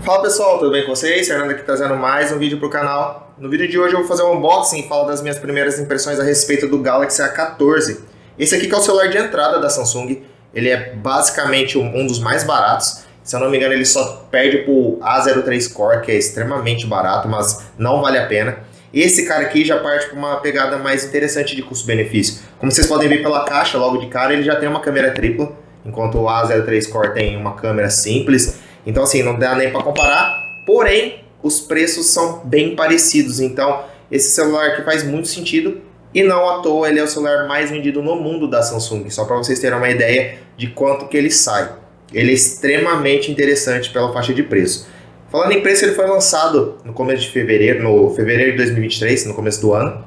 Fala pessoal, tudo bem com vocês? Fernando aqui trazendo mais um vídeo para o canal. No vídeo de hoje eu vou fazer um unboxing e falar das minhas primeiras impressões a respeito do Galaxy A14. Esse aqui que é o celular de entrada da Samsung. Ele é basicamente um dos mais baratos. Se eu não me engano, ele só perde para o A03 Core, que é extremamente barato, mas não vale a pena. Esse cara aqui já parte para uma pegada mais interessante de custo-benefício. Como vocês podem ver pela caixa, logo de cara, ele já tem uma câmera tripla, enquanto o A03 Core tem uma câmera simples. Então assim, não dá nem para comparar, porém os preços são bem parecidos. Então esse celular aqui faz muito sentido e não à toa ele é o celular mais vendido no mundo da Samsung. Só para vocês terem uma ideia de quanto que ele sai. Ele é extremamente interessante pela faixa de preço. Falando em preço, ele foi lançado no começo de fevereiro, no fevereiro de 2023, no começo do ano,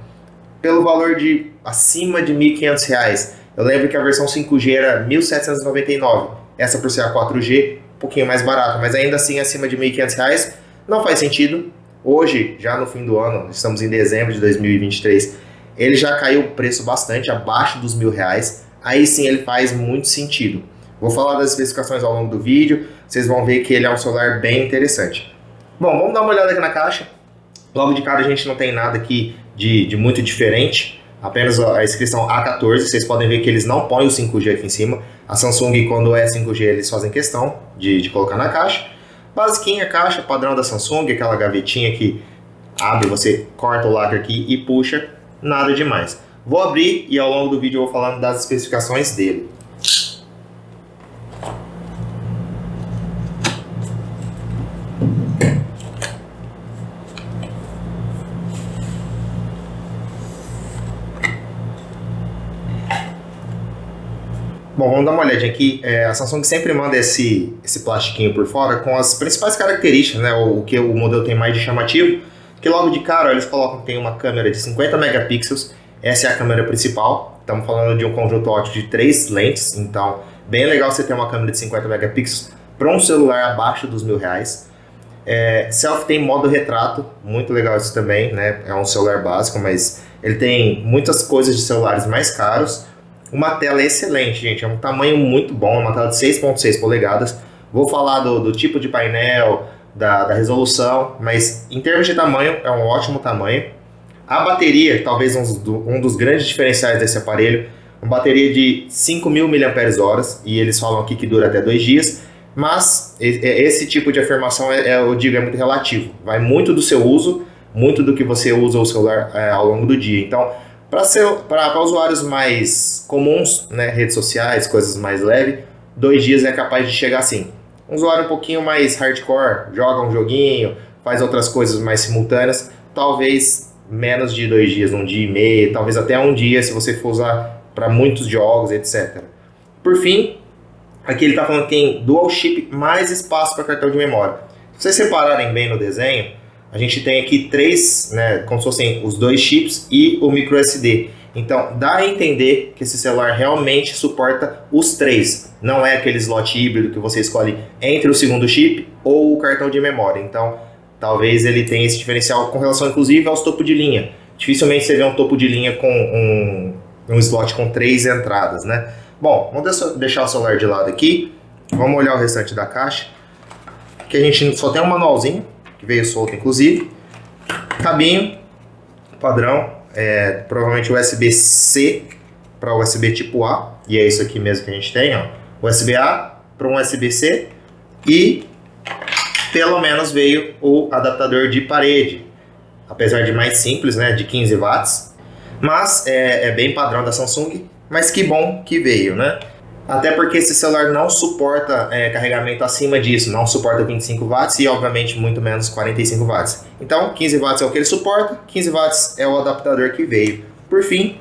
pelo valor de acima de R$ 1.500. Eu lembro que a versão 5G era R$ 1.799. Essa por ser a 4G, um pouquinho mais barato, mas ainda assim acima de R$ 1.500 não faz sentido. Hoje, já no fim do ano, estamos em dezembro de 2023, ele já caiu o preço bastante, abaixo dos R$ 1.000. Aí sim ele faz muito sentido. Vou falar das especificações ao longo do vídeo, vocês vão ver que ele é um celular bem interessante. Bom, vamos dar uma olhada aqui na caixa. Logo de cara a gente não tem nada aqui de muito diferente, apenas a inscrição A14, vocês podem ver que eles não põem o 5G aqui em cima. A Samsung, quando é 5G, eles fazem questão de colocar na caixa. Basiquinha a caixa, padrão da Samsung, aquela gavetinha que abre, você corta o lacre aqui e puxa, nada demais. Vou abrir e ao longo do vídeo eu vou falando das especificações dele. Bom, vamos dar uma olhadinha aqui. A Samsung sempre manda esse plastiquinho por fora com as principais características, né? O que o modelo tem mais de chamativo. Que logo de cara, ó, eles colocam que tem uma câmera de 50 megapixels. Essa é a câmera principal. Estamos falando de um conjunto óptico de 3 lentes. Então, bem legal você ter uma câmera de 50 megapixels para um celular abaixo dos R$ 1.000. Selfie tem modo retrato. Muito legal isso também, né? É um celular básico, mas ele tem muitas coisas de celulares mais caros. Uma tela excelente, gente, é um tamanho muito bom, uma tela de 6.6 polegadas. Vou falar do tipo de painel, da resolução, mas em termos de tamanho, é um ótimo tamanho. A bateria, talvez um dos grandes diferenciais desse aparelho, uma bateria de 5.000 mAh, e eles falam aqui que dura até 2 dias, mas esse tipo de afirmação, eu digo, é muito relativo. Vai muito do seu uso, muito do que você usa o celular ao longo do dia. Então, para usuários mais comuns, né, redes sociais, coisas mais leves, 2 dias é capaz de chegar assim. Um usuário um pouquinho mais hardcore, joga um joguinho, faz outras coisas mais simultâneas, talvez menos de 2 dias, 1 dia e meio, talvez até 1 dia se você for usar para muitos jogos, etc. Por fim, aqui ele está falando que tem dual chip mais espaço para cartão de memória. Se vocês separarem bem no desenho, a gente tem aqui 3, né, como se fossem os 2 chips e o micro SD. Então, dá a entender que esse celular realmente suporta os 3. Não é aquele slot híbrido que você escolhe entre o segundo chip ou o cartão de memória. Então, talvez ele tenha esse diferencial com relação, inclusive, aos topo de linha. Dificilmente você vê um topo de linha com um slot com 3 entradas, né? Bom, vamos deixar o celular de lado aqui. Vamos olhar o restante da caixa. Aqui a gente só tem um manualzinho, que veio solto inclusive, cabinho padrão, provavelmente USB-C para USB tipo A, e é isso aqui mesmo que a gente tem, ó, USB-A para um USB-C, e pelo menos veio o adaptador de parede, apesar de mais simples, né, de 15 watts, mas é bem padrão da Samsung, mas que bom que veio, né? Até porque esse celular não suporta carregamento acima disso, não suporta 25 watts e obviamente muito menos 45 watts. Então 15 watts é o que ele suporta, 15 watts é o adaptador que veio. Por fim,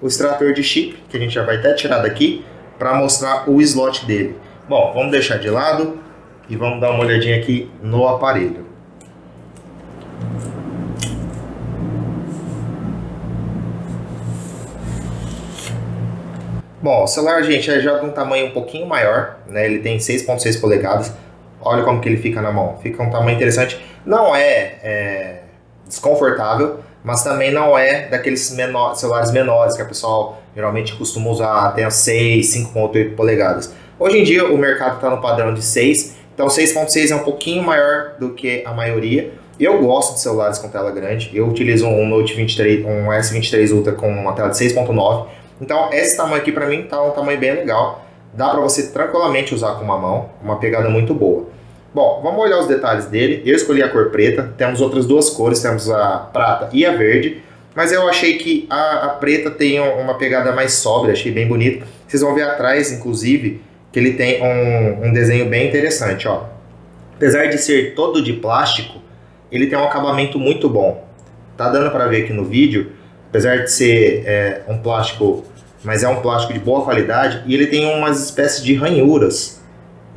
o extrator de chip, que a gente já vai até tirar daqui para mostrar o slot dele. Bom, vamos deixar de lado e vamos dar uma olhadinha aqui no aparelho. Bom, o celular, gente, é já de um tamanho um pouquinho maior, né? Ele tem 6.6 polegadas. Olha como que ele fica na mão. Fica um tamanho interessante. Não é desconfortável, mas também não é daqueles celulares menores que a pessoa geralmente costuma usar até 6, 5.8 polegadas. Hoje em dia o mercado está no padrão de 6, Então 6.6 é um pouquinho maior do que a maioria. Eu gosto de celulares com tela grande. Eu utilizo um Note 23, um S23 Ultra com uma tela de 6.9. Então esse tamanho aqui para mim tá um tamanho bem legal. Dá para você tranquilamente usar com uma mão, uma pegada muito boa. Bom, vamos olhar os detalhes dele. Eu escolhi a cor preta, temos outras duas cores, temos a prata e a verde. Mas eu achei que a preta tem uma pegada mais sóbria, achei bem bonito. Vocês vão ver atrás, inclusive, que ele tem um desenho bem interessante, ó. Apesar de ser todo de plástico, ele tem um acabamento muito bom. Tá dando para ver aqui no vídeo, apesar de ser um plástico, mas é um plástico de boa qualidade, e ele tem umas espécies de ranhuras.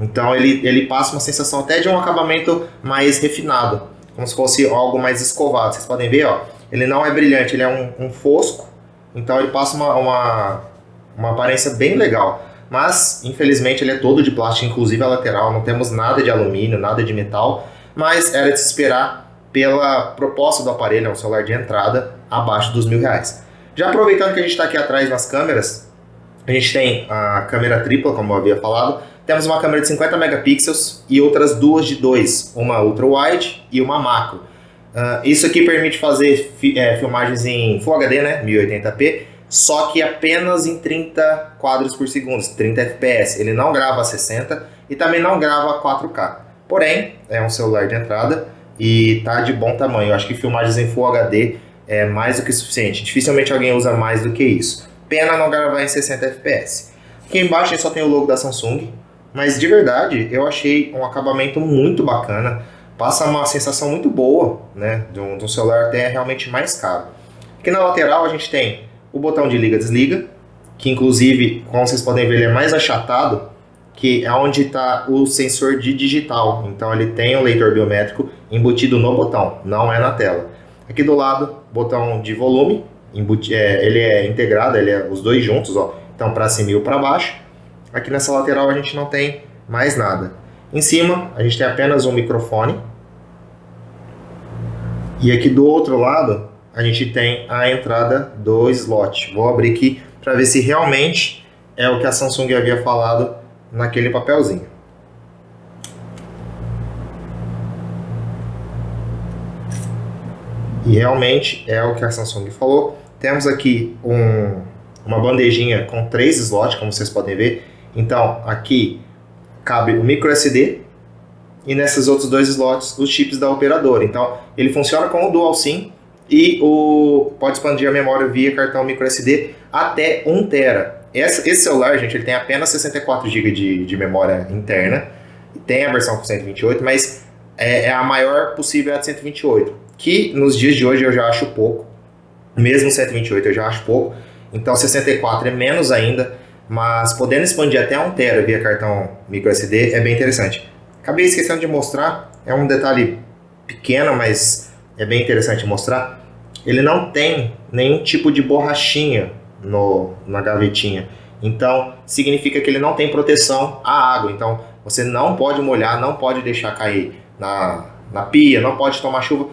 Então ele passa uma sensação até de um acabamento mais refinado, como se fosse algo mais escovado. Vocês podem ver, ó, ele não é brilhante, ele é um fosco, então ele passa uma aparência bem legal. Mas, infelizmente, ele é todo de plástico, inclusive a lateral, não temos nada de alumínio, nada de metal, mas era de se esperar pela proposta do aparelho, é um celular de entrada abaixo dos R$1.000. Já aproveitando que a gente está aqui atrás nas câmeras, a gente tem a câmera tripla, como eu havia falado, temos uma câmera de 50 megapixels e outras duas de 2, uma ultra wide e uma macro. Isso aqui permite fazer filmagens em Full HD, né, 1080p, só que apenas em 30 quadros por segundo, 30 fps. Ele não grava a 60 e também não grava a 4K. Porém, é um celular de entrada e tá de bom tamanho. Eu acho que filmagens em Full HD é mais do que suficiente. Dificilmente alguém usa mais do que isso. Pena não gravar em 60 fps. Aqui embaixo só tem o logo da Samsung, mas de verdade eu achei um acabamento muito bacana. Passa uma sensação muito boa, né, de um celular até realmente mais caro. Aqui na lateral a gente tem o botão de liga e desliga, que inclusive, como vocês podem ver, ele é mais achatado, que é onde está o sensor de digital. Então ele tem um leitor biométrico embutido no botão, não é na tela. Aqui do lado, botão de volume, ele é integrado, ele é os dois juntos, ó, então para cima e para baixo. Aqui nessa lateral a gente não tem mais nada. Em cima a gente tem apenas um microfone. E aqui do outro lado a gente tem a entrada do slot. Vou abrir aqui para ver se realmente é o que a Samsung havia falado naquele papelzinho. E realmente é o que a Samsung falou. Temos aqui uma bandejinha com 3 slots, como vocês podem ver. Então aqui cabe o micro SD e nesses outros 2 slots os chips da operadora. Então ele funciona com o Dual SIM e pode expandir a memória via cartão micro SD até 1 TB. Esse celular, gente, ele tem apenas 64 GB de memória interna. Tem a versão com 128, mas a maior possível é a de 128, que nos dias de hoje eu já acho pouco. Mesmo 128 eu já acho pouco. Então 64 é menos ainda, mas podendo expandir até 1 TB via cartão micro SD é bem interessante. Acabei esquecendo de mostrar, é um detalhe pequeno, mas é bem interessante mostrar. Ele não tem nenhum tipo de borrachinha na gavetinha, então significa que ele não tem proteção à água. Então você não pode molhar, não pode deixar cair na pia, não pode tomar chuva.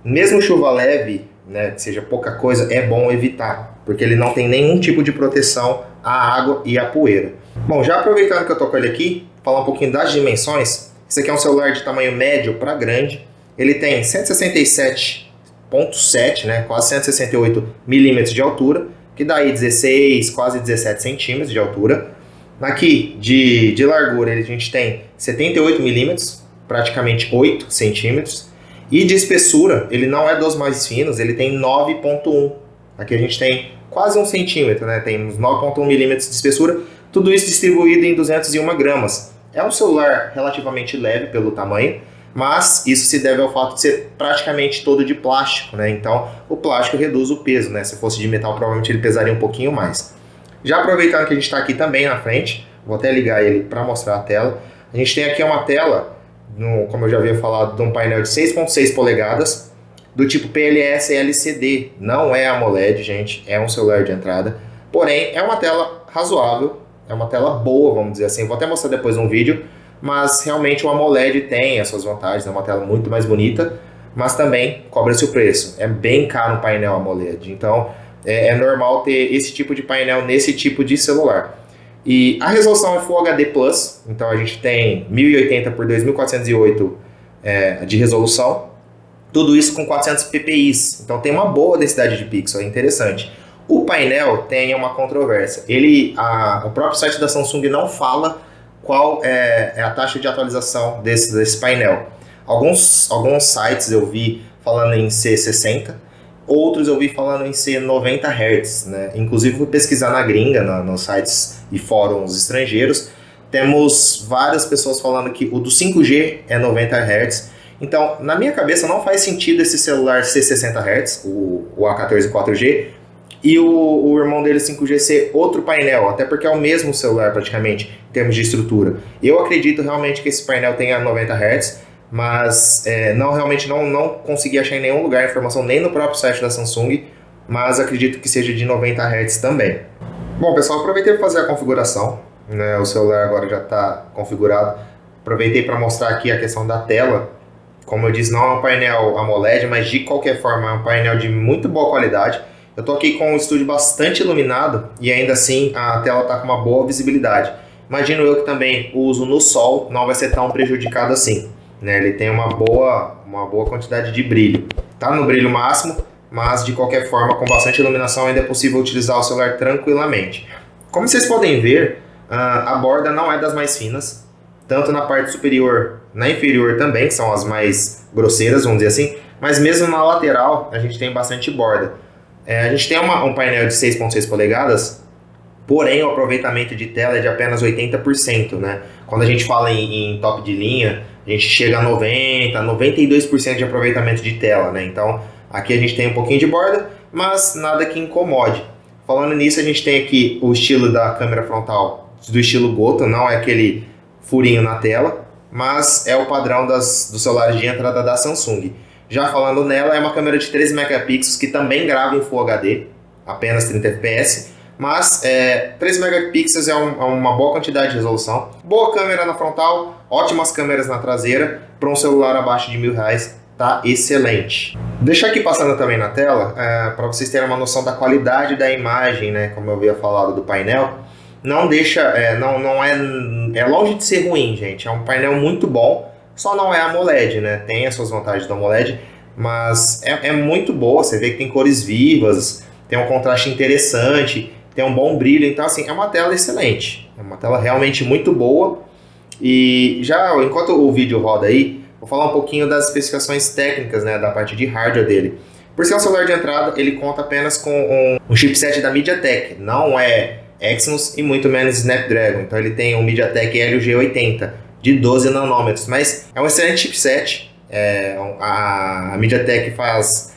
Mesmo chuva leve, né, que seja pouca coisa, é bom evitar, porque ele não tem nenhum tipo de proteção à água e à poeira. Bom, já aproveitando que eu tô com ele aqui, falar um pouquinho das dimensões. Esse aqui é um celular de tamanho médio para grande. Ele tem 167.7, né, quase 168 milímetros de altura, que dá aí 16, quase 17 centímetros de altura. Aqui de largura a gente tem 78 milímetros, praticamente 8 centímetros. E de espessura, ele não é dos mais finos, ele tem 9.1. Aqui a gente tem quase 1 centímetro, né? Tem uns 9.1 milímetros de espessura, tudo isso distribuído em 201 gramas. É um celular relativamente leve pelo tamanho, mas isso se deve ao fato de ser praticamente todo de plástico, né? Então o plástico reduz o peso, né? Se fosse de metal, provavelmente ele pesaria um pouquinho mais. Já aproveitando que a gente está aqui também na frente, vou até ligar ele para mostrar a tela. A gente tem aqui uma tela, como eu já havia falado, de um painel de 6.6 polegadas, do tipo PLS LCD. Não é AMOLED, gente, é um celular de entrada. Porém, é uma tela razoável, é uma tela boa, vamos dizer assim. Vou até mostrar depois um vídeo, mas realmente o AMOLED tem as suas vantagens, é uma tela muito mais bonita, mas também cobra-se o preço. É bem caro um painel AMOLED, então é normal ter esse tipo de painel nesse tipo de celular. E a resolução é Full HD Plus, então a gente tem 1080 por 2408 de resolução. Tudo isso com 400 ppi, então tem uma boa densidade de pixel, é interessante. O painel tem uma controvérsia. O próprio site da Samsung não fala qual é a taxa de atualização desse painel. Alguns sites eu vi falando em C60, outros eu vi falando em C90 Hz, né? Inclusive fui pesquisar na gringa, nos sites e fóruns estrangeiros. Temos várias pessoas falando que o do 5G é 90 Hz. Então, na minha cabeça, não faz sentido esse celular ser 60 Hz, o A14 4G, e o irmão dele 5G ser outro painel, até porque é o mesmo celular praticamente, em termos de estrutura. Eu acredito realmente que esse painel tenha 90 Hz, mas realmente não consegui achar em nenhum lugar a informação, nem no próprio site da Samsung, mas acredito que seja de 90 Hz também. Bom, pessoal, aproveitei para fazer a configuração, né? O celular agora já está configurado. Aproveitei para mostrar aqui a questão da tela. Como eu disse, não é um painel AMOLED, mas de qualquer forma é um painel de muito boa qualidade. Eu estou aqui com um estúdio bastante iluminado e ainda assim a tela está com uma boa visibilidade. Imagino eu que também o uso no sol não vai ser tão prejudicado assim, né? Ele tem uma boa quantidade de brilho. Tá no brilho máximo, mas de qualquer forma com bastante iluminação ainda é possível utilizar o celular tranquilamente. Como vocês podem ver, a borda não é das mais finas, tanto na parte superior, na inferior também, que são as mais grosseiras, vamos dizer assim, mas mesmo na lateral a gente tem bastante borda. A gente tem um painel de 6.6 polegadas, porém o aproveitamento de tela é de apenas 80%, né? Quando a gente fala em top de linha, a gente chega a 90%, 92% de aproveitamento de tela, né? Então aqui a gente tem um pouquinho de borda, mas nada que incomode. Falando nisso, a gente tem aqui o estilo da câmera frontal do estilo Goto, não é aquele furinho na tela, mas é o padrão dos celulares de entrada da Samsung. Já falando nela, é uma câmera de 13 megapixels que também grava em Full HD, apenas 30 fps, mas 13 megapixels é uma boa quantidade de resolução. Boa câmera na frontal, ótimas câmeras na traseira, para um celular abaixo de R$1.000, tá excelente. Deixar aqui passando também na tela, para vocês terem uma noção da qualidade da imagem, né, como eu havia falado do painel. Não deixa, é longe de ser ruim, gente, é um painel muito bom. Só não é AMOLED, né? Tem as suas vantagens do AMOLED, mas é muito boa. Você vê que tem cores vivas, tem um contraste interessante, tem um bom brilho. Então, assim, é uma tela excelente. É uma tela realmente muito boa. E já, enquanto o vídeo roda aí, vou falar um pouquinho das especificações técnicas, né? Da parte de hardware dele. Por ser um celular de entrada, ele conta apenas com um chipset da MediaTek. Não é Exynos e muito menos Snapdragon. Então, ele tem um MediaTek Helio G80. De 12 nanômetros, mas é um excelente chipset. A MediaTek faz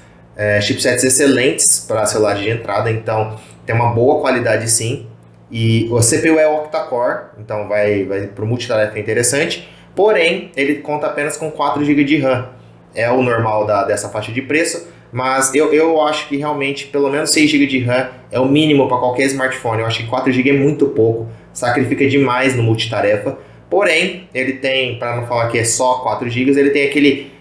chipsets excelentes para celulares de entrada, então tem uma boa qualidade sim. E o CPU é octa-core, então vai para o multitarefa interessante, porém ele conta apenas com 4 GB de RAM. É o normal dessa faixa de preço, mas eu acho que realmente pelo menos 6 GB de RAM é o mínimo para qualquer smartphone. Eu acho que 4 GB é muito pouco, sacrifica demais no multitarefa. Porém, ele tem, para não falar que é só 4 GB, ele tem aquele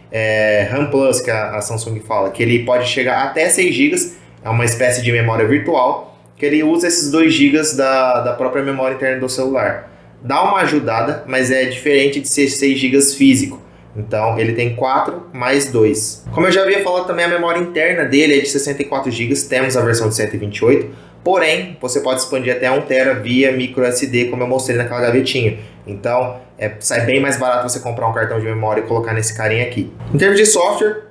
RAM Plus que a Samsung fala, que ele pode chegar até 6 GB, é uma espécie de memória virtual, que ele usa esses 2 GB da própria memória interna do celular. Dá uma ajudada, mas é diferente de ser 6 GB físico. Então, ele tem 4 mais 2. Como eu já havia falado também, a memória interna dele é de 64 GB, temos a versão de 128. Porém, você pode expandir até 1 TB via micro SD, como eu mostrei naquela gavetinha. Então, sai bem mais barato você comprar um cartão de memória e colocar nesse carinha aqui. Em termos de software,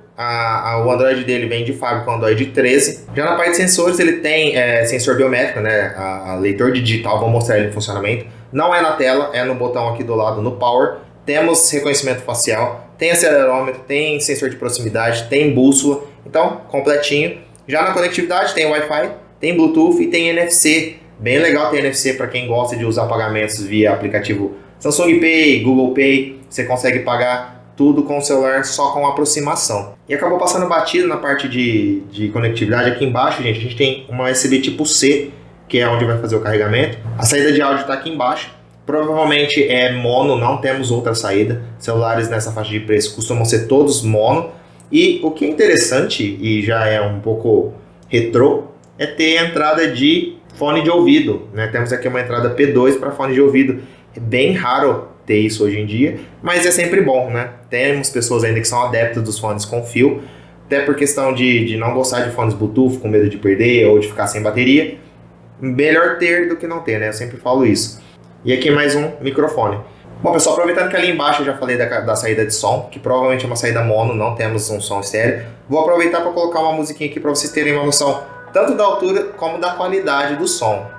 o Android dele vem de fábrica com o Android 13. Já na parte de sensores, ele tem sensor biométrico, né? A leitor de digital, vou mostrar ele em funcionamento. Não é na tela, é no botão aqui do lado, no Power. Temos reconhecimento facial, tem acelerômetro, tem sensor de proximidade, tem bússola. Então, completinho. Já na conectividade, tem Wi-Fi, tem Bluetooth e tem NFC. Bem legal ter NFC para quem gosta de usar pagamentos via aplicativo Samsung Pay, Google Pay. Você consegue pagar tudo com o celular só com aproximação. E acabou passando batido na parte de conectividade. Aqui embaixo, gente, a gente tem uma USB tipo C, que é onde vai fazer o carregamento. A saída de áudio está aqui embaixo. Provavelmente é mono, não temos outra saída. Celulares nessa faixa de preço costumam ser todos mono. E o que é interessante, e já é um pouco retrô, é ter a entrada de fone de ouvido, né? Temos aqui uma entrada P2 para fone de ouvido. É bem raro ter isso hoje em dia, mas é sempre bom, né? Temos pessoas ainda que são adeptas dos fones com fio, até por questão de não gostar de fones Bluetooth, com medo de perder ou de ficar sem bateria. Melhor ter do que não ter, né? Eu sempre falo isso. E aqui mais um microfone. Bom, pessoal, aproveitando que ali embaixo eu já falei da saída de som, que provavelmente é uma saída mono, não temos um som estéreo. Vou aproveitar para colocar uma musiquinha aqui para vocês terem uma noção tanto da altura como da qualidade do som.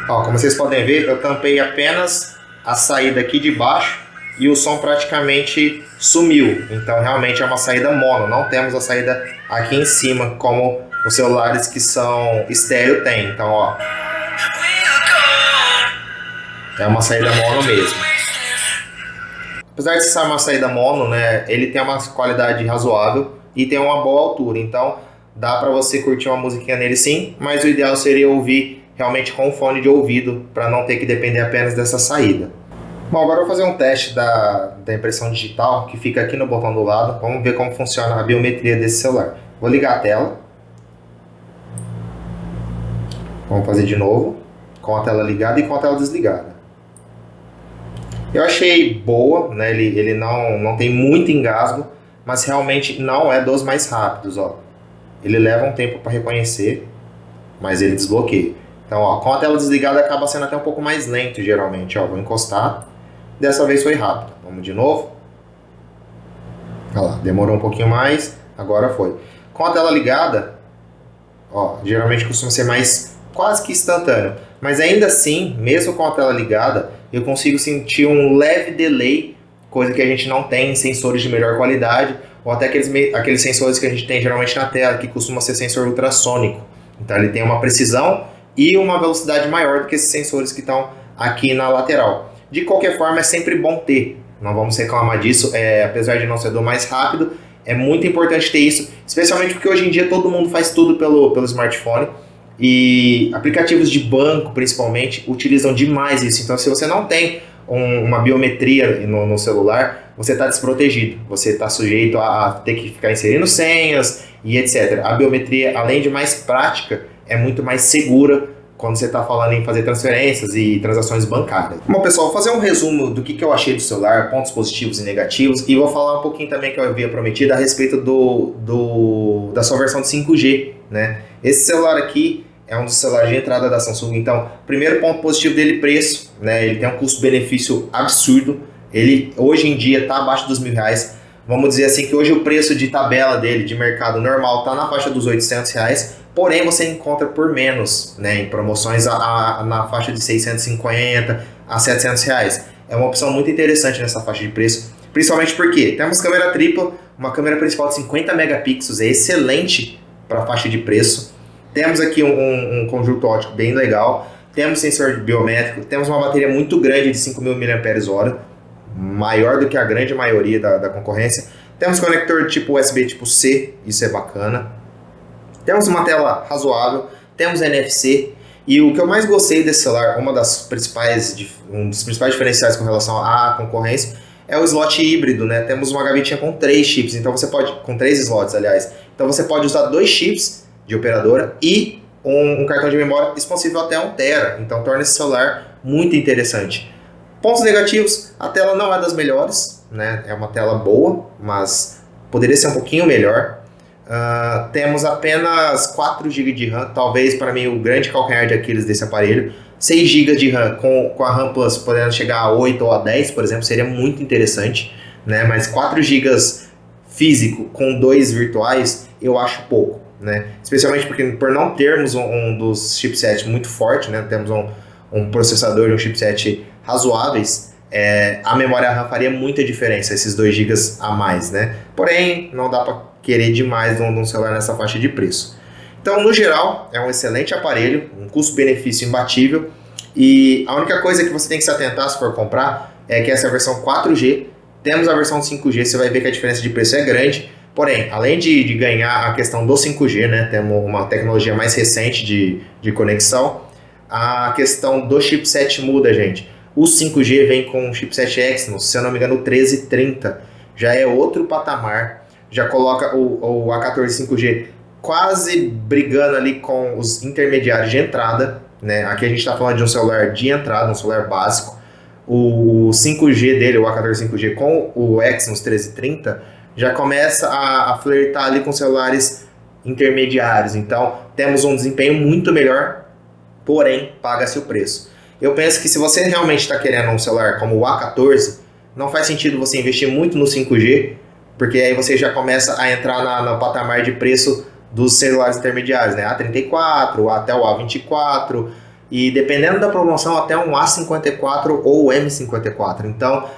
Ó, como vocês podem ver, eu tampei apenas a saída aqui de baixo e o som praticamente sumiu. Então realmente é uma saída mono, não temos a saída aqui em cima como os celulares que são estéreo tem. Então, ó, é uma saída mono mesmo. Apesar de ser uma saída mono, né, ele tem uma qualidade razoável e tem uma boa altura. Então dá para você curtir uma musiquinha nele sim, mas o ideal seria ouvir realmente com fone de ouvido, para não ter que depender apenas dessa saída. Bom, agora eu vou fazer um teste da impressão digital, que fica aqui no botão do lado. Vamos ver como funciona a biometria desse celular. Vou ligar a tela. Vamos fazer de novo, com a tela ligada e com a tela desligada. Eu achei boa, né? Ele não tem muito engasgo, mas realmente não é dos mais rápidos, ó. Ele leva um tempo para reconhecer, mas ele desbloqueia. Então, ó, com a tela desligada acaba sendo até um pouco mais lento, geralmente. Ó, vou encostar. Dessa vez foi rápido. Vamos de novo. Olha lá, demorou um pouquinho mais. Agora foi. Com a tela ligada, ó, geralmente costuma ser mais quase que instantâneo. Mas ainda assim, mesmo com a tela ligada, eu consigo sentir um leve delay, coisa que a gente não tem em sensores de melhor qualidade, ou até aqueles sensores que a gente tem geralmente na tela, que costuma ser sensor ultrassônico. Então ele tem uma precisão e uma velocidade maior do que esses sensores que estão aqui na lateral. De qualquer forma, é sempre bom ter, não vamos reclamar disso, apesar de não ser do mais rápido, é muito importante ter isso, especialmente porque hoje em dia todo mundo faz tudo pelo smartphone, e aplicativos de banco, principalmente, utilizam demais isso. Então, se você não tem uma biometria no celular, você está desprotegido, você está sujeito a ter que ficar inserindo senhas e etc. A biometria, além de mais prática, é muito mais segura quando você está falando em fazer transferências e transações bancárias. Bom, pessoal, vou fazer um resumo do que eu achei do celular, pontos positivos e negativos, e vou falar um pouquinho também que eu havia prometido a respeito da sua versão de 5G, né? Esse celular aqui é um dos celulares de entrada da Samsung, então, primeiro ponto positivo dele, preço, né? Ele tem um custo-benefício absurdo, ele hoje em dia está abaixo dos R$1.000, vamos dizer assim que hoje o preço de tabela dele, de mercado normal, está na faixa dos R$800, porém você encontra por menos, né, em promoções na faixa de 650 a R$700. É uma opção muito interessante nessa faixa de preço, principalmente porque temos câmera tripla, uma câmera principal de 50 megapixels, é excelente para a faixa de preço. Temos aqui um conjunto óptico bem legal, temos sensor biométrico, temos uma bateria muito grande de 5.000 mAh, maior do que a grande maioria da concorrência. Temos conector tipo USB tipo C, isso é bacana. Temos uma tela razoável, temos NFC, e o que eu mais gostei desse celular, um dos principais diferenciais com relação à concorrência, é o slot híbrido, né? Temos uma gavetinha com 3 chips, então você pode, com 3 slots, aliás, então você pode usar 2 chips de operadora e um cartão de memória expansível até 1 TB, então torna esse celular muito interessante. Pontos negativos, a tela não é das melhores, né? É uma tela boa, mas poderia ser um pouquinho melhor. Temos apenas 4 GB de RAM, talvez para mim o grande calcanhar de Aquiles desse aparelho. 6 GB de RAM, com a RAM Plus podendo chegar a 8 ou a 10, por exemplo, seria muito interessante, né? Mas 4 GB físico com 2 virtuais eu acho pouco, né? Especialmente porque por não termos um dos chipsets muito forte, né? Temos um processador e um chipset razoáveis, a memória RAM faria muita diferença, esses 2 GB a mais, né? Porém, não dá para querer demais de um celular nessa faixa de preço. Então, no geral, é um excelente aparelho, um custo-benefício imbatível, e a única coisa que você tem que se atentar se for comprar é que essa é a versão 4G, temos a versão 5G, você vai ver que a diferença de preço é grande, porém, além de ganhar a questão do 5G, né, temos uma tecnologia mais recente de conexão, a questão do chipset muda, gente. O 5G vem com o chipset Exynos, se eu não me engano, o 1330, já é outro patamar, já coloca o A14 5G quase brigando ali com os intermediários de entrada, né? Aqui a gente está falando de um celular de entrada, um celular básico. O 5G dele, o A14 5G com o Exynos 1330, já começa a flertar ali com celulares intermediários. Então, temos um desempenho muito melhor, porém, paga-se o preço. Eu penso que se você realmente está querendo um celular como o A14, não faz sentido você investir muito no 5G, porque aí você já começa a entrar no patamar de preço dos celulares intermediários, né? A34, até o A24, e dependendo da promoção, até um A54 ou M54. Então,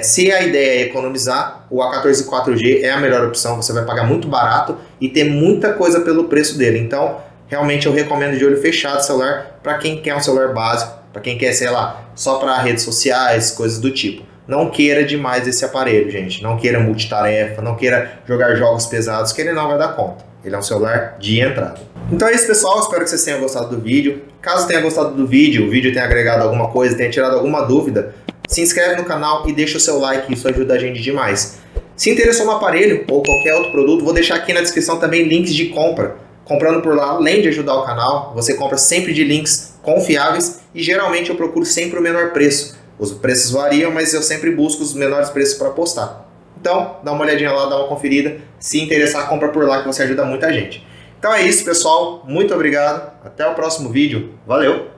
se a ideia é economizar, o A14 4G é a melhor opção, você vai pagar muito barato e ter muita coisa pelo preço dele. Então, realmente eu recomendo de olho fechado o celular para quem quer um celular básico, para quem quer, sei lá, só para redes sociais, coisas do tipo. Não queira demais esse aparelho, gente. Não queira multitarefa, não queira jogar jogos pesados, que ele não vai dar conta. Ele é um celular de entrada. Então é isso, pessoal. Espero que vocês tenham gostado do vídeo. Caso tenha gostado do vídeo, o vídeo tenha agregado alguma coisa, tenha tirado alguma dúvida, se inscreve no canal e deixa o seu like, isso ajuda a gente demais. Se interessou no aparelho ou qualquer outro produto, vou deixar aqui na descrição também links de compra. Comprando por lá, além de ajudar o canal, você compra sempre de links confiáveis e geralmente eu procuro sempre o menor preço. Os preços variam, mas eu sempre busco os menores preços para postar. Então, dá uma olhadinha lá, dá uma conferida. Se interessar, compra por lá que você ajuda muita gente. Então é isso, pessoal. Muito obrigado. Até o próximo vídeo. Valeu!